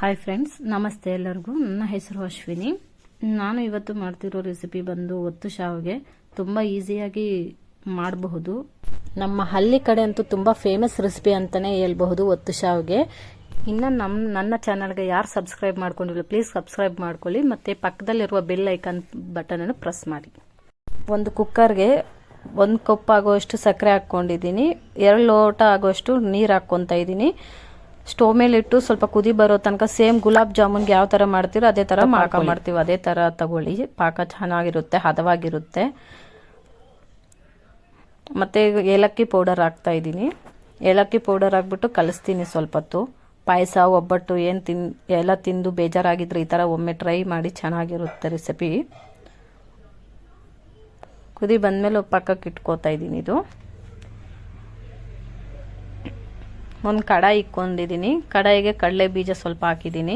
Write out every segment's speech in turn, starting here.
Hi friends, ನಮಸ್ತೆ ಎಲ್ಲರಿಗೂ. ನನ್ನ ಹೆಸರು ಅಶ್ವಿನಿ. ನಾನು ಇವತ್ತು ಮಾಡ್ತಿರೋ ರೆಸಿಪಿ ಬಂದು ಒತ್ತು ಶಾವಿಗೆ. ತುಂಬ ಈಸಿಯಾಗಿ ಮಾಡಬಹುದು. ನಮ್ಮ ಹಳ್ಳಿ ಕಡೆ ಅಂತೂ ತುಂಬ ಫೇಮಸ್ ರೆಸಿಪಿ ಅಂತಲೇ ಹೇಳ್ಬಹುದು ಒತ್ತು ಶಾವಿಗೆ. ಇನ್ನು ನನ್ನ ಚಾನಲ್ಗೆ ಯಾರು ಸಬ್ಸ್ಕ್ರೈಬ್ ಮಾಡ್ಕೊಂಡಿಲ್ಲ ಪ್ಲೀಸ್ ಸಬ್ಸ್ಕ್ರೈಬ್ ಮಾಡ್ಕೊಳ್ಳಿ. ಮತ್ತು ಪಕ್ಕದಲ್ಲಿರುವ ಬೆಲ್ ಐಕಾನ್ ಬಟನನ್ನು ಪ್ರೆಸ್ ಮಾಡಿ. ಒಂದು ಕುಕ್ಕರ್ಗೆ 1 ಕಪ್ ಆಗೋಷ್ಟು ಸಕ್ಕರೆ ಹಾಕ್ಕೊಂಡಿದ್ದೀನಿ. 2 ಲೋಟ ಆಗೋಷ್ಟು ನೀರು ಹಾಕ್ಕೊತಾ ಇದ್ದೀನಿ. ಸ್ಟೋವ್ ಮೇಲೆ ಇಟ್ಟು ಸ್ವಲ್ಪ ಕುದಿ ಬರೋ ತನಕ ಸೇಮ್ ಗುಲಾಬ್ ಜಾಮೂನ್ಗೆ ಯಾವ ಥರ ಮಾಡ್ತೀರೋ ಅದೇ ಥರ ಪಾಕ ಮಾಡ್ತೀವಿ. ಅದೇ ಥರ ತಗೊಳ್ಳಿ. ಪಾಕ ಚೆನ್ನಾಗಿರುತ್ತೆ, ಹದವಾಗಿರುತ್ತೆ. ಮತ್ತು ಏಲಕ್ಕಿ ಪೌಡರ್ ಹಾಕ್ತಾ ಇದ್ದೀನಿ. ಏಲಕ್ಕಿ ಪೌಡರ್ ಹಾಕ್ಬಿಟ್ಟು ಕಲಿಸ್ತೀನಿ ಸ್ವಲ್ಪ ಹೊತ್ತು. ಪಾಯಸ, ಒಬ್ಬಟ್ಟು ಎಲ್ಲ ತಿಂದು ಬೇಜಾರಾಗಿದ್ರೆ ಈ ಥರ ಒಮ್ಮೆ ಟ್ರೈ ಮಾಡಿ, ಚೆನ್ನಾಗಿರುತ್ತೆ ರೆಸಿಪಿ. ಕುದಿ ಬಂದಮೇಲೆ ಪಕ್ಕಕ್ಕೆ ಇಟ್ಕೋತಾ ಇದ್ದೀನಿ. ಇದು ಒಂದು ಕಡಾಯಿ ಇಕ್ಕೊಂಡಿದ್ದೀನಿ. ಕಡಾಯಿಗೆ ಕಡಲೆ ಬೀಜ ಸ್ವಲ್ಪ ಹಾಕಿದ್ದೀನಿ.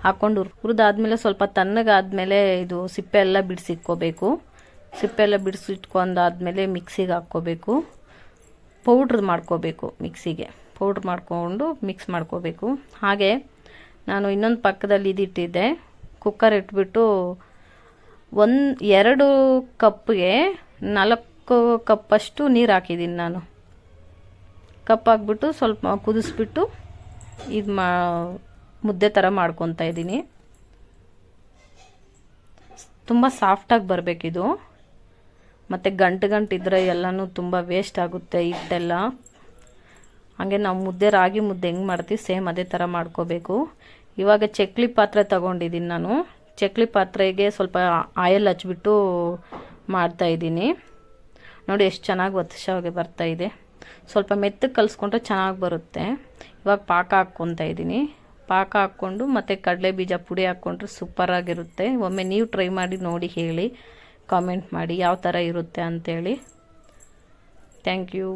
ಹಾಕ್ಕೊಂಡು ಹುರಿದಾದ್ಮೇಲೆ ಸ್ವಲ್ಪ ತಣ್ಣಗಾದ್ಮೇಲೆ ಇದು ಸಿಪ್ಪೆ ಎಲ್ಲ ಬಿಡಿಸಿಟ್ಕೋಬೇಕು. ಸಿಪ್ಪೆ ಎಲ್ಲ ಬಿಡಿಸಿಟ್ಕೊಂಡಾದ್ಮೇಲೆ ಮಿಕ್ಸಿಗೆ ಹಾಕ್ಕೋಬೇಕು. ಪೌಡ್ರ್ ಮಾಡ್ಕೋಬೇಕು. ಮಿಕ್ಸಿಗೆ ಪೌಡ್ರ್ ಮಾಡಿಕೊಂಡು ಮಿಕ್ಸ್ ಮಾಡ್ಕೋಬೇಕು. ಹಾಗೆ ನಾನು ಇನ್ನೊಂದು ಪಕ್ಕದಲ್ಲಿ ಇದಿಟ್ಟಿದ್ದೆ. ಕುಕ್ಕರ್ ಇಟ್ಬಿಟ್ಟು 2 ಕಪ್ಗೆ 4 ಕಪ್ಪಷ್ಟು ನೀರು ಹಾಕಿದ್ದೀನಿ. ನಾನು ಕಪ್ ಹಾಕ್ಬಿಟ್ಟು ಸ್ವಲ್ಪ ಕುದಿಸ್ಬಿಟ್ಟು ಇದು ಮುದ್ದೆ ಥರ ಮಾಡ್ಕೊತಾ ಇದ್ದೀನಿ. ತುಂಬ ಸಾಫ್ಟಾಗಿ ಬರಬೇಕಿದು. ಮತ್ತು ಗಂಟಿದ್ರೆ ಎಲ್ಲನೂ ತುಂಬ ವೇಸ್ಟ್ ಆಗುತ್ತೆ ಹಿಟ್ಟೆಲ್ಲ. ಹಾಗೆ ನಾವು ರಾಗಿ ಮುದ್ದೆ ಹೆಂಗೆ ಮಾಡ್ತೀವಿ ಸೇಮ್ ಅದೇ ಥರ ಮಾಡ್ಕೋಬೇಕು. ಇವಾಗ ಚಕ್ಲಿ ಪಾತ್ರೆ ತಗೊಂಡಿದ್ದೀನಿ ನಾನು. ಚಕ್ಲಿ ಪಾತ್ರೆಗೆ ಸ್ವಲ್ಪ ಆಯಿಲ್ ಹಚ್ಬಿಟ್ಟು ಮಾಡ್ತಾಯಿದ್ದೀನಿ. ನೋಡಿ ಎಷ್ಟು ಚೆನ್ನಾಗಿ ಒತ್ತು ಶಾವಿಗೆ ಬರ್ತಾಯಿದೆ. ಸ್ವಲ್ಪ ಮೆತ್ತಗೆ ಕಲಿಸ್ಕೊಂಡ್ರೆ ಚೆನ್ನಾಗಿ ಬರುತ್ತೆ. ಇವಾಗ ಪಾಕ ಹಾಕ್ಕೊತಾ ಇದ್ದೀನಿ. ಪಾಕ ಹಾಕ್ಕೊಂಡು ಮತ್ತು ಕಡಲೆ ಬೀಜ ಪುಡಿ ಹಾಕ್ಕೊಂಡ್ರೆ ಸೂಪರಾಗಿರುತ್ತೆ. ಒಮ್ಮೆ ನೀವು ಟ್ರೈ ಮಾಡಿ ನೋಡಿ, ಹೇಳಿ, ಕಾಮೆಂಟ್ ಮಾಡಿ ಯಾವ ಥರ ಇರುತ್ತೆ ಅಂಥೇಳಿ. Thank you.